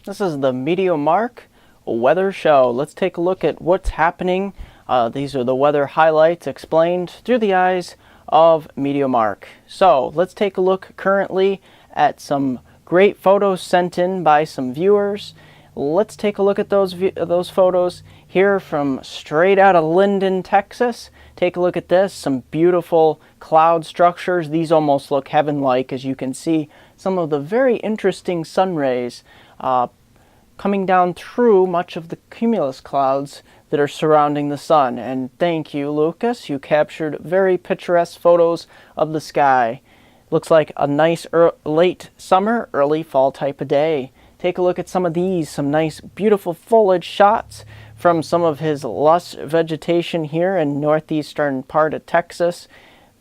This is the MeteoMark Weather Show. Let's take a look at what's happening. These are the weather highlights explained through the eyes of MeteoMark. So let's take a look currently at some great photos sent in by some viewers. Let's take a look at those photos here from straight out of Linden, Texas. Take a look at this, some beautiful cloud structures. These almost look heaven-like, as you can see some of the very interesting sun rays coming down through much of the cumulus clouds that are surrounding the sun. And thank you, Lucas. You captured very picturesque photos of the sky. Looks like a nice late summer, early fall type of day. Take a look at some of these, some nice beautiful foliage shots from some of his lush vegetation here in northeastern part of Texas.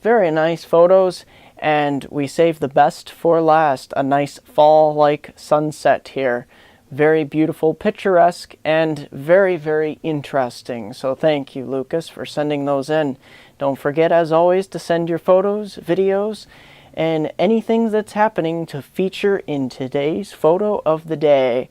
Very nice photos, and we saved the best for last. A nice fall-like sunset here. Very beautiful, picturesque, and very, very interesting. So thank you, Lucas, for sending those in. Don't forget, as always, to send your photos, videos, and anything that's happening to feature in today's photo of the day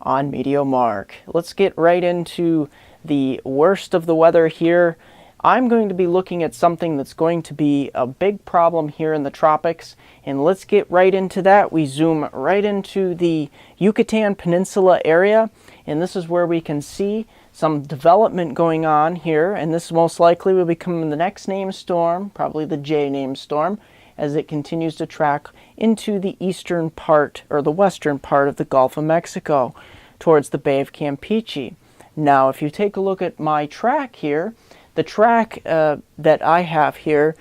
on MeteoMark. Let's get right into the worst of the weather here. I'm going to be looking at something that's going to be a big problem here in the tropics, and let's get right into that. We zoom right into the Yucatan Peninsula area, and this is where we can see some development going on here, and this most likely will become the next named storm, probably the J named storm, as it continues to track into the eastern part, or the western part of the Gulf of Mexico, towards the Bay of Campeche. Now, if you take a look at my track here, the track that I have here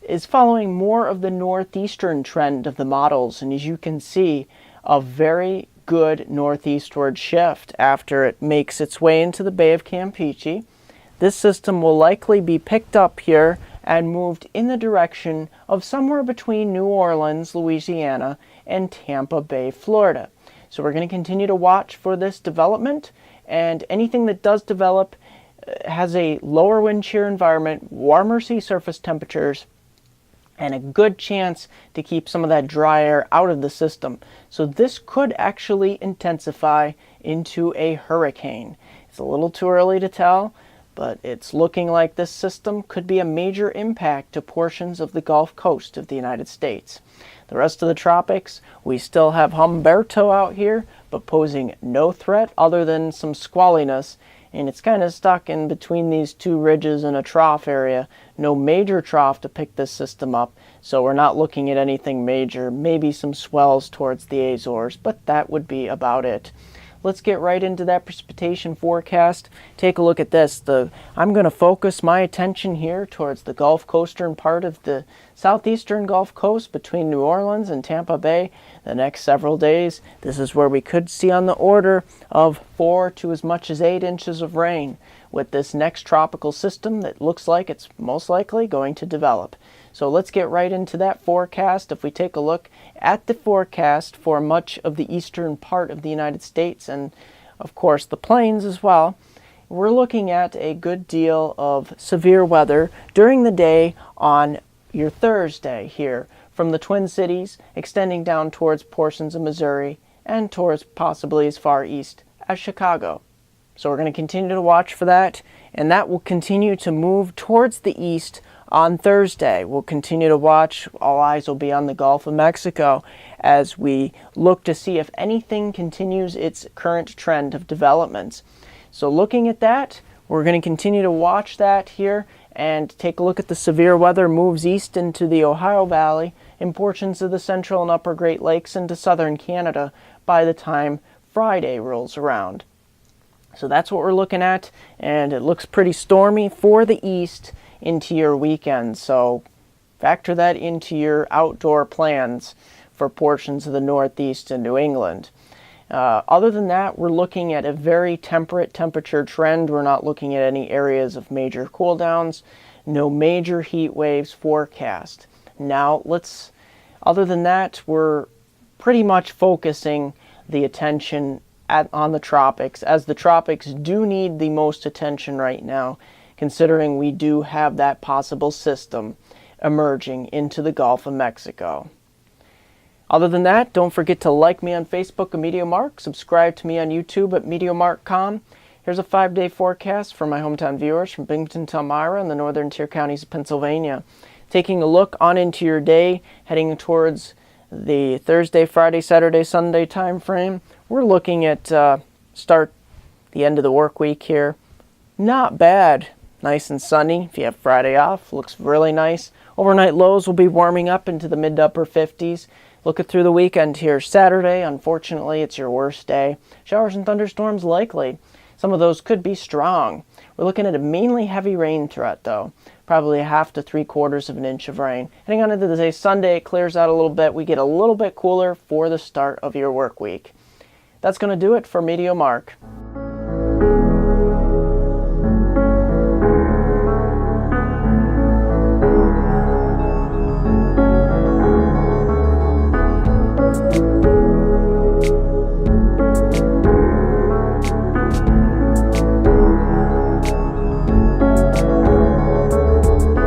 is following more of the northeastern trend of the models, and as you can see, a very good northeastward shift after it makes its way into the Bay of Campeche. This system will likely be picked up here and moved in the direction of somewhere between New Orleans, Louisiana, and Tampa Bay, Florida. So we're going to continue to watch for this development, and anything that does develop has a lower wind shear environment, warmer sea surface temperatures, and a good chance to keep some of that dry air out of the system. So this could actually intensify into a hurricane. It's a little too early to tell, but it's looking like this system could be a major impact to portions of the Gulf Coast of the United States. The rest of the tropics, we still have Humberto out here, but posing no threat other than some squalliness, and it's kind of stuck in between these two ridges in a trough area. No major trough to pick this system up, so we're not looking at anything major. Maybe some swells towards the Azores, but that would be about it. Let's get right into that precipitation forecast. Take a look at this. I'm going to focus my attention here towards the Gulf Coastern part of the southeastern Gulf Coast between New Orleans and Tampa Bay the next several days. This is where we could see on the order of 4 to as much as 8 inches of rain with this next tropical system that looks like it's most likely going to develop. So let's get right into that forecast. If we take a look at the forecast for much of the eastern part of the United States, and of course the plains as well, we're looking at a good deal of severe weather during the day on your Thursday here, from the Twin Cities extending down towards portions of Missouri and towards possibly as far east as Chicago. So we're going to continue to watch for that, and that will continue to move towards the east on Thursday. We'll continue to watch. All eyes will be on the Gulf of Mexico as we look to see if anything continues its current trend of developments. So looking at that, we're going to continue to watch that here and take a look at the severe weather moves east into the Ohio Valley and portions of the central and upper Great Lakes into southern Canada by the time Friday rolls around. So that's what we're looking at, and it looks pretty stormy for the east into your weekend. So factor that into your outdoor plans for portions of the Northeast and New England. Other than that, we're looking at a very temperate temperature trend. We're not looking at any areas of major cool downs, no major heat waves forecast. Now other than that, we're pretty much focusing the attention on the tropics, as the tropics do need the most attention right now, considering we do have that possible system emerging into the Gulf of Mexico. Other than that, don't forget to like me on Facebook at MeteoMark, subscribe to me on YouTube at MeteoMark.com. Here's a 5-day forecast for my hometown viewers from Binghamton to Elmira and the northern tier counties of Pennsylvania. Taking a look on into your day, heading towards the Thursday, Friday, Saturday, Sunday time frame, we're looking at start the end of the work week here. Not bad. Nice and sunny. If you have Friday off, looks really nice. Overnight lows will be warming up into the mid to upper 50s. Looking through the weekend here, Saturday, unfortunately, it's your worst day. Showers and thunderstorms likely. Some of those could be strong. We're looking at a mainly heavy rain threat, though. Probably 1/2 to 3/4 of an inch of rain. Heading on into the day, Sunday, it clears out a little bit. We get a little bit cooler for the start of your work week. That's going to do it for MeteoMark.